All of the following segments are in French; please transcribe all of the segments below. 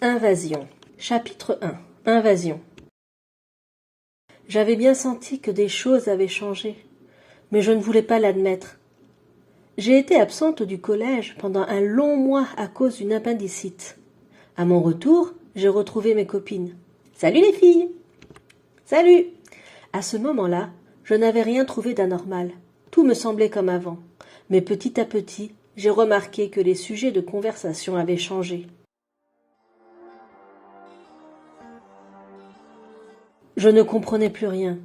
Invasion. Chapitre 1. Invasion. J'avais bien senti que des choses avaient changé, mais je ne voulais pas l'admettre. J'ai été absente du collège pendant un long mois à cause d'une appendicite. À mon retour, j'ai retrouvé mes copines. « Salut les filles !»« Salut !» À ce moment-là, je n'avais rien trouvé d'anormal. Tout me semblait comme avant. Mais petit à petit, j'ai remarqué que les sujets de conversation avaient changé. Je ne comprenais plus rien.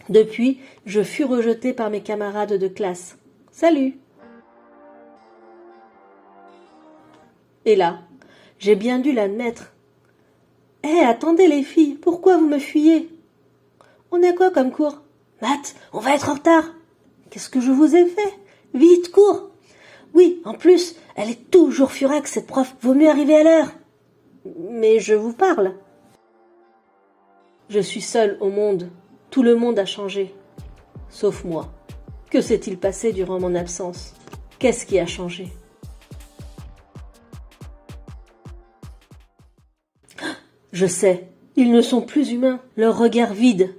Depuis, je fus rejetée par mes camarades de classe. « Salut !» Et là, j'ai bien dû l'admettre. « Hé, attendez les filles, pourquoi vous me fuyez ? On a quoi comme cours ? Maths, on va être en retard. Qu'est-ce que je vous ai fait ? Vite, cours ! Oui, en plus, elle est toujours furax, cette prof, vaut mieux arriver à l'heure. Mais je vous parle. Je suis seule au monde. Tout le monde a changé. Sauf moi. Que s'est-il passé durant mon absence ? Qu'est-ce qui a changé ? Je sais, ils ne sont plus humains. Leur regard vide.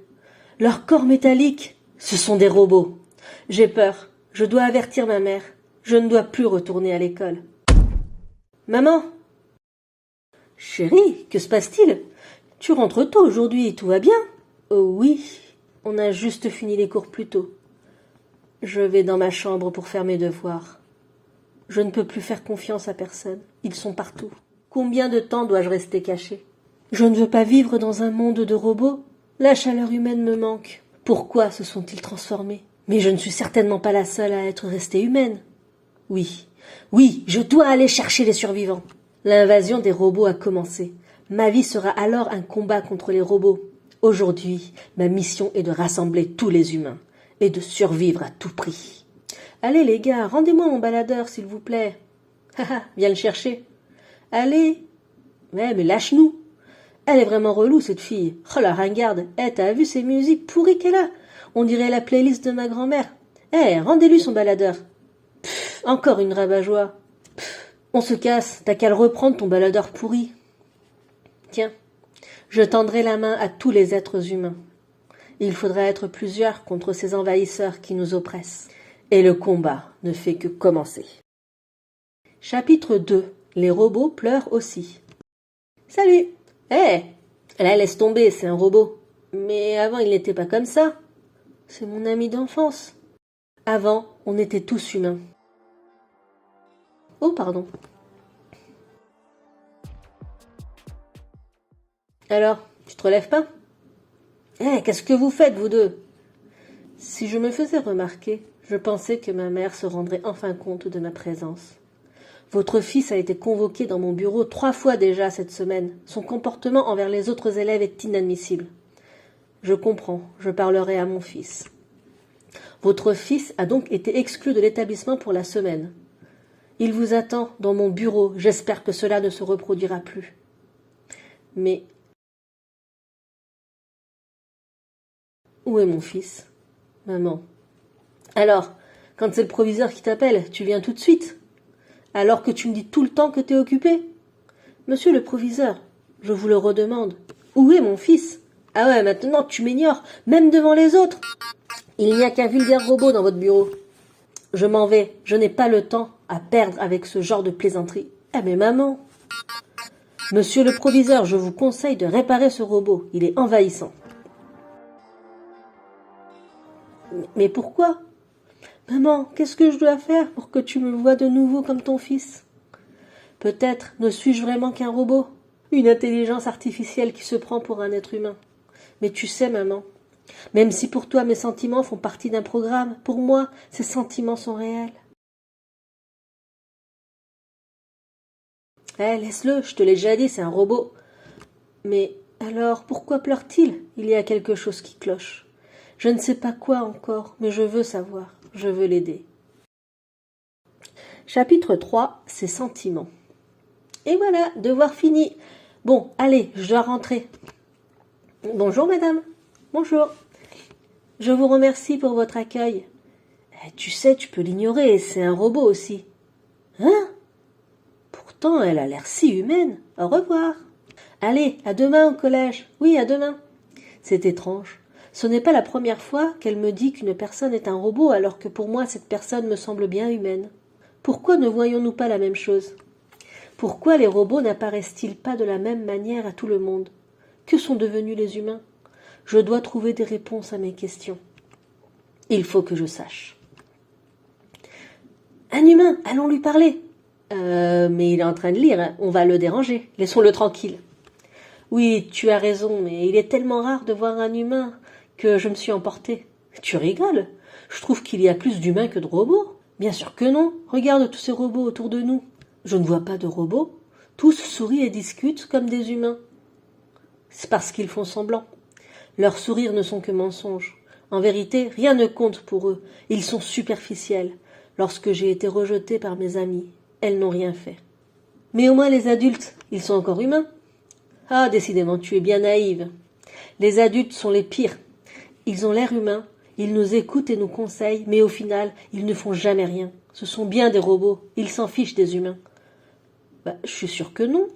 Leur corps métallique. Ce sont des robots. J'ai peur. Je dois avertir ma mère. Je ne dois plus retourner à l'école. Maman ? Chérie, que se passe-t-il ? Tu rentres tôt aujourd'hui, tout va bien ? Oh oui, on a juste fini les cours plus tôt. Je vais dans ma chambre pour faire mes devoirs. Je ne peux plus faire confiance à personne. Ils sont partout. Combien de temps dois-je rester cachée ? Je ne veux pas vivre dans un monde de robots. La chaleur humaine me manque. Pourquoi se sont-ils transformés ? Mais je ne suis certainement pas la seule à être restée humaine. Oui, je dois aller chercher les survivants. L'invasion des robots a commencé. Ma vie sera alors un combat contre les robots. Aujourd'hui, ma mission est de rassembler tous les humains et de survivre à tout prix. Allez les gars, rendez-moi mon baladeur, s'il vous plaît. Haha, viens le chercher. Allez. Ouais, mais lâche-nous. Elle est vraiment relou, cette fille. Oh la ringarde. T'as vu ces musiques pourries qu'elle a ? On dirait la playlist de ma grand-mère. Rendez-lui son baladeur. Encore une rabat-joie. On se casse, t'as qu'à le reprendre ton baladeur pourri. Tiens, je tendrai la main à tous les êtres humains. Il faudra être plusieurs contre ces envahisseurs qui nous oppressent. Et le combat ne fait que commencer. Chapitre 2. Les robots pleurent aussi. Salut. Là, laisse tomber, c'est un robot. Mais avant, il n'était pas comme ça. C'est mon ami d'enfance. Avant, on était tous humains. Oh, pardon. Alors, tu te relèves pas ? Qu'est-ce que vous faites, vous deux ? Si je me faisais remarquer, je pensais que ma mère se rendrait enfin compte de ma présence. Votre fils a été convoqué dans mon bureau 3 fois déjà cette semaine. Son comportement envers les autres élèves est inadmissible. Je comprends, je parlerai à mon fils. Votre fils a donc été exclu de l'établissement pour la semaine. Il vous attend dans mon bureau. J'espère que cela ne se reproduira plus. Mais où est mon fils ? Maman. Alors, quand c'est le proviseur qui t'appelle, tu viens tout de suite ? Alors que tu me dis tout le temps que t'es occupé ? Monsieur le proviseur, je vous le redemande. Où est mon fils ? Ah ouais, maintenant tu m'ignores, même devant les autres. Il n'y a qu'un vulgaire robot dans votre bureau. Je m'en vais, je n'ai pas le temps à perdre avec ce genre de plaisanterie. Mais maman. Monsieur le proviseur, je vous conseille de réparer ce robot, il est envahissant. Mais pourquoi ? Maman, qu'est-ce que je dois faire pour que tu me voies de nouveau comme ton fils ? Peut-être ne suis-je vraiment qu'un robot ? Une intelligence artificielle qui se prend pour un être humain. Mais tu sais, maman, même si pour toi mes sentiments font partie d'un programme, pour moi, ces sentiments sont réels. Laisse-le, je te l'ai déjà dit, c'est un robot. Mais alors, pourquoi pleure-t-il ? Il y a quelque chose qui cloche. Je ne sais pas quoi encore, mais je veux savoir. Je veux l'aider. Chapitre 3. Ses sentiments. Et voilà, devoir fini. Bon, allez, je dois rentrer. Bonjour, madame. Bonjour. Je vous remercie pour votre accueil. Tu sais, tu peux l'ignorer, c'est un robot aussi. Hein ? pourtant elle a l'air si humaine. Au revoir. Allez, à demain au collège. Oui, à demain. C'est étrange. Ce n'est pas la première fois qu'elle me dit qu'une personne est un robot alors que pour moi cette personne me semble bien humaine. Pourquoi ne voyons-nous pas la même chose? Pourquoi les robots n'apparaissent-ils pas de la même manière à tout le monde? Que sont devenus les humains? Je dois trouver des réponses à mes questions. Il faut que je sache. Un humain, allons lui parler. Mais il est en train de lire, on va le déranger. Laissons-le tranquille. Oui, tu as raison, mais il est tellement rare de voir un humain que je me suis emportée. Tu rigoles? Je trouve qu'il y a plus d'humains que de robots. Bien sûr que non. Regarde tous ces robots autour de nous. Je ne vois pas de robots. Tous sourient et discutent comme des humains. C'est parce qu'ils font semblant. Leurs sourires ne sont que mensonges. En vérité, rien ne compte pour eux. Ils sont superficiels. Lorsque j'ai été rejetée par mes amies, elles n'ont rien fait. Mais au moins les adultes, ils sont encore humains. Ah, décidément, tu es bien naïve. Les adultes sont les pires. Ils ont l'air humains, ils nous écoutent et nous conseillent, mais au final, ils ne font jamais rien. Ce sont bien des robots, ils s'en fichent des humains. Je suis sûre que non.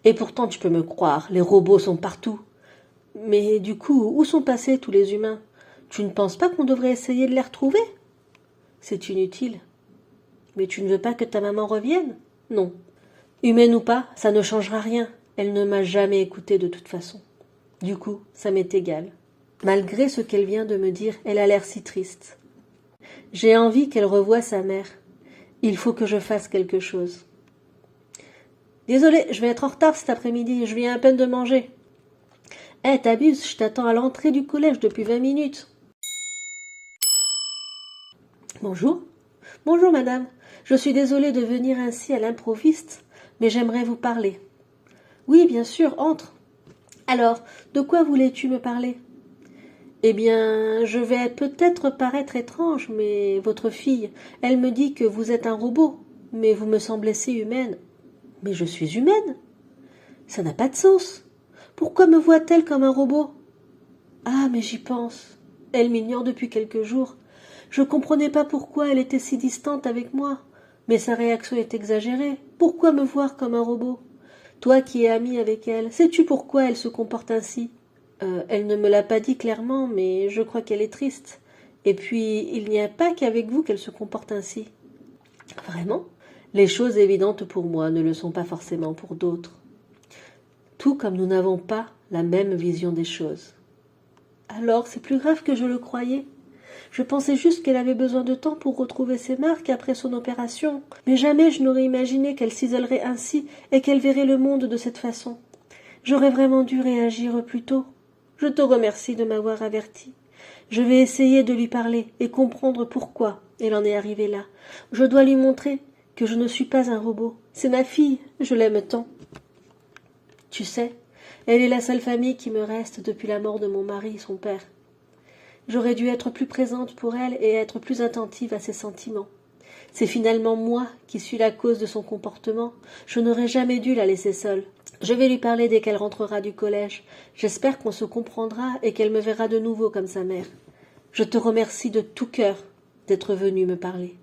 Et pourtant, tu peux me croire, les robots sont partout. Mais du coup, où sont passés tous les humains? Tu ne penses pas qu'on devrait essayer de les retrouver? C'est inutile. Mais tu ne veux pas que ta maman revienne? Non. Humaine ou pas, ça ne changera rien. Elle ne m'a jamais écoutée de toute façon. Du coup, ça m'est égal. Malgré ce qu'elle vient de me dire, elle a l'air si triste. J'ai envie qu'elle revoie sa mère. Il faut que je fasse quelque chose. Désolée, je vais être en retard cet après-midi, je viens à peine de manger. T'abuses, je t'attends à l'entrée du collège depuis 20 minutes. Bonjour. Bonjour, madame. Je suis désolée de venir ainsi à l'improviste, mais j'aimerais vous parler. Oui, bien sûr, entre. Alors, de quoi voulais-tu me parler? Eh bien, je vais peut-être paraître étrange, mais votre fille, elle me dit que vous êtes un robot, mais vous me semblez si humaine. Mais je suis humaine. Ça n'a pas de sens. Pourquoi me voit-elle comme un robot? Ah, mais j'y pense. Elle m'ignore depuis quelques jours. Je comprenais pas pourquoi elle était si distante avec moi. Mais sa réaction est exagérée. Pourquoi me voir comme un robot? Toi qui es amie avec elle, sais-tu pourquoi elle se comporte ainsi? Elle ne me l'a pas dit clairement, mais je crois qu'elle est triste. Et puis, il n'y a pas qu'avec vous qu'elle se comporte ainsi. Vraiment? Les choses évidentes pour moi ne le sont pas forcément pour d'autres. Tout comme nous n'avons pas la même vision des choses. Alors, c'est plus grave que je le croyais. Je pensais juste qu'elle avait besoin de temps pour retrouver ses marques après son opération, mais jamais je n'aurais imaginé qu'elle s'isolerait ainsi et qu'elle verrait le monde de cette façon. J'aurais vraiment dû réagir plus tôt. Je te remercie de m'avoir averti. Je vais essayer de lui parler et comprendre pourquoi elle en est arrivée là. Je dois lui montrer que je ne suis pas un robot. C'est ma fille, je l'aime tant. Tu sais, elle est la seule famille qui me reste depuis la mort de mon mari, son père. J'aurais dû être plus présente pour elle et être plus attentive à ses sentiments. C'est finalement moi qui suis la cause de son comportement. Je n'aurais jamais dû la laisser seule. Je vais lui parler dès qu'elle rentrera du collège. J'espère qu'on se comprendra et qu'elle me verra de nouveau comme sa mère. Je te remercie de tout cœur d'être venue me parler.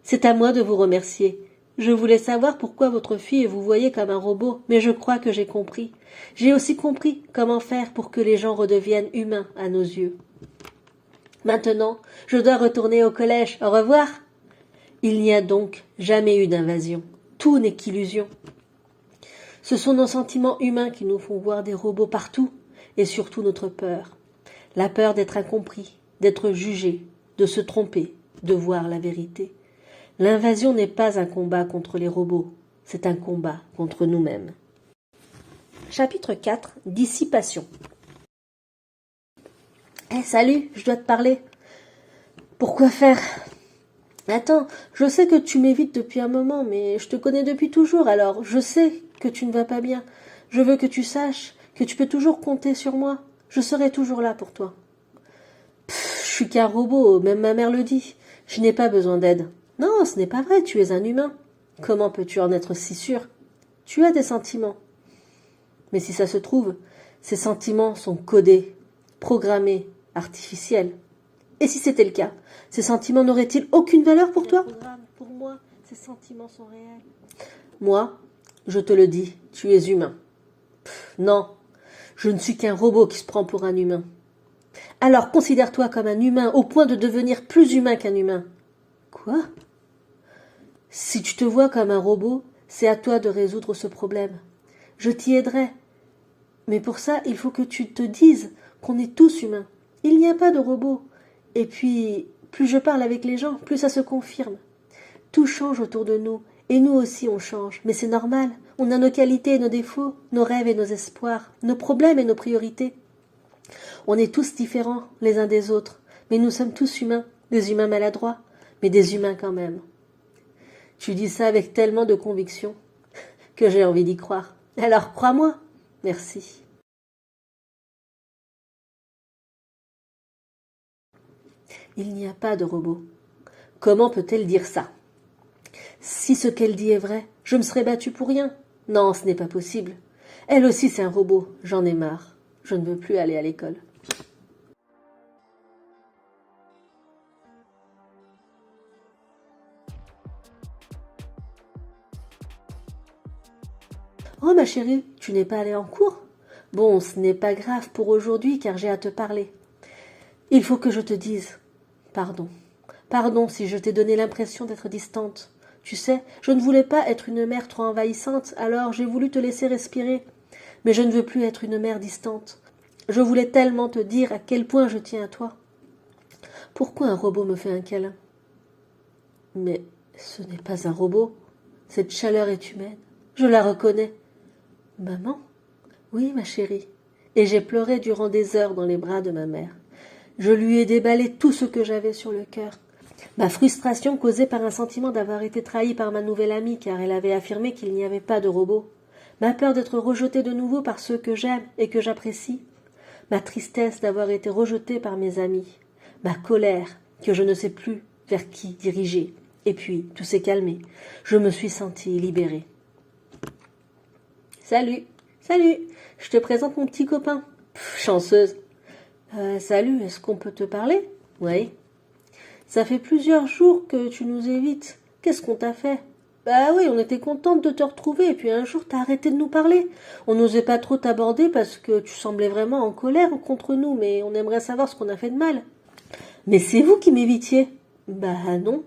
C'est à moi de vous remercier. Je voulais savoir pourquoi votre fille vous voyait comme un robot, mais je crois que j'ai compris. J'ai aussi compris comment faire pour que les gens redeviennent humains à nos yeux. Maintenant, je dois retourner au collège. Au revoir. Il n'y a donc jamais eu d'invasion. Tout n'est qu'illusion. Ce sont nos sentiments humains qui nous font voir des robots partout, et surtout notre peur. La peur d'être incompris, d'être jugé, de se tromper, de voir la vérité. L'invasion n'est pas un combat contre les robots, c'est un combat contre nous-mêmes. Chapitre 4. Dissipation. Salut, je dois te parler. Pourquoi faire? Attends, je sais que tu m'évites depuis un moment, mais je te connais depuis toujours, alors je sais que tu ne vas pas bien. Je veux que tu saches que tu peux toujours compter sur moi. Je serai toujours là pour toi. Je suis qu'un robot, même ma mère le dit. Je n'ai pas besoin d'aide. Non, ce n'est pas vrai, tu es un humain. Comment peux-tu en être si sûr? Tu as des sentiments. Mais si ça se trouve, ces sentiments sont codés, programmés, artificiels. Et si c'était le cas, ces sentiments n'auraient-ils aucune valeur pour toi? Pour moi, ces sentiments sont réels. Moi, je te le dis, tu es humain. Non, je ne suis qu'un robot qui se prend pour un humain. Alors considère-toi comme un humain au point de devenir plus humain qu'un humain. Quoi? Si tu te vois comme un robot, c'est à toi de résoudre ce problème. Je t'y aiderai. Mais pour ça, il faut que tu te dises qu'on est tous humains. Il n'y a pas de robots. Et puis, plus je parle avec les gens, plus ça se confirme. Tout change autour de nous, et nous aussi on change. Mais c'est normal, on a nos qualités et nos défauts, nos rêves et nos espoirs, nos problèmes et nos priorités. On est tous différents les uns des autres, mais nous sommes tous humains, des humains maladroits, mais des humains quand même. Tu dis ça avec tellement de conviction que j'ai envie d'y croire. Alors crois-moi. Merci. Il n'y a pas de robot. Comment peut-elle dire ça? Si ce qu'elle dit est vrai, je me serais battue pour rien. Non, ce n'est pas possible. Elle aussi c'est un robot. J'en ai marre. Je ne veux plus aller à l'école. Oh ma chérie, tu n'es pas allée en cours? Bon, ce n'est pas grave pour aujourd'hui car j'ai à te parler. Il faut que je te dise. Pardon. Pardon si je t'ai donné l'impression d'être distante. Tu sais, je ne voulais pas être une mère trop envahissante, alors j'ai voulu te laisser respirer. Mais je ne veux plus être une mère distante. Je voulais tellement te dire à quel point je tiens à toi. Pourquoi un robot me fait un câlin? Mais ce n'est pas un robot. Cette chaleur est humaine. Je la reconnais. Maman? Oui, ma chérie. Et j'ai pleuré durant des heures dans les bras de ma mère. Je lui ai déballé tout ce que j'avais sur le cœur. Ma frustration causée par un sentiment d'avoir été trahie par ma nouvelle amie car elle avait affirmé qu'il n'y avait pas de robot. Ma peur d'être rejetée de nouveau par ceux que j'aime et que j'apprécie. Ma tristesse d'avoir été rejetée par mes amis. Ma colère que je ne sais plus vers qui diriger. Et puis, tout s'est calmé. Je me suis sentie libérée. Salut, salut, je te présente mon petit copain. Chanceuse. Salut, est-ce qu'on peut te parler? Oui. Ça fait plusieurs jours que tu nous évites. Qu'est-ce qu'on t'a fait? Bah oui, on était contente de te retrouver, et puis un jour t'as arrêté de nous parler. On n'osait pas trop t'aborder parce que tu semblais vraiment en colère contre nous, mais on aimerait savoir ce qu'on a fait de mal. Mais c'est vous qui m'évitiez. Bah non.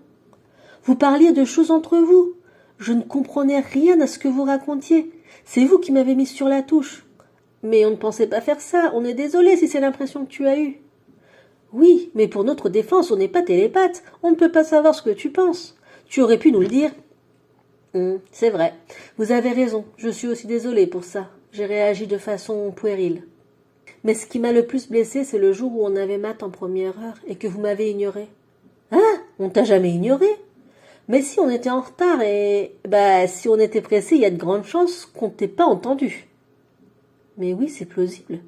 Vous parliez de choses entre vous. Je ne comprenais rien à ce que vous racontiez. C'est vous qui m'avez mise sur la touche. Mais on ne pensait pas faire ça, on est désolé si c'est l'impression que tu as eue. Oui, mais pour notre défense, on n'est pas télépathe, on ne peut pas savoir ce que tu penses. Tu aurais pu nous le dire. C'est vrai, vous avez raison, je suis aussi désolée pour ça. J'ai réagi de façon puérile. Mais ce qui m'a le plus blessée, c'est le jour où on avait maths en première heure et que vous m'avez ignoré. Hein? On t'a jamais ignoré? Mais si on était en retard et... si on était pressé, il y a de grandes chances qu'on t'ait pas entendu. Mais oui, c'est plausible.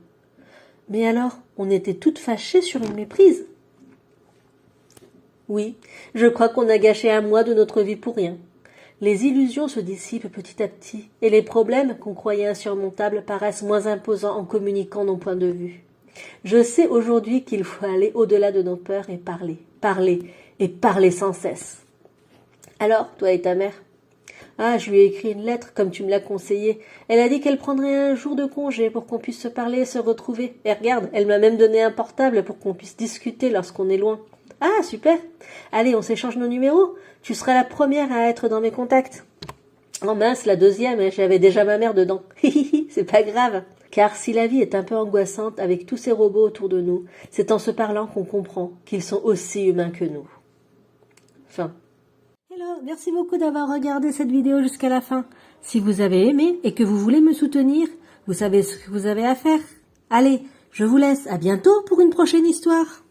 Mais alors, on était toutes fâchées sur une méprise. Oui, je crois qu'on a gâché un mois de notre vie pour rien. Les illusions se dissipent petit à petit, et les problèmes qu'on croyait insurmontables paraissent moins imposants en communiquant nos points de vue. Je sais aujourd'hui qu'il faut aller au-delà de nos peurs et parler, et parler sans cesse. Alors, toi et ta mère? Ah, je lui ai écrit une lettre, comme tu me l'as conseillé. Elle a dit qu'elle prendrait un jour de congé pour qu'on puisse se parler et se retrouver. Et regarde, elle m'a même donné un portable pour qu'on puisse discuter lorsqu'on est loin. Ah, super. Allez, on s'échange nos numéros. Tu seras la première à être dans mes contacts. Oh mince, la deuxième, j'avais déjà ma mère dedans. C'est pas grave. Car si la vie est un peu angoissante avec tous ces robots autour de nous, c'est en se parlant qu'on comprend qu'ils sont aussi humains que nous. Fin. Hello, merci beaucoup d'avoir regardé cette vidéo jusqu'à la fin. Si vous avez aimé et que vous voulez me soutenir, vous savez ce que vous avez à faire. Allez, je vous laisse. À bientôt pour une prochaine histoire.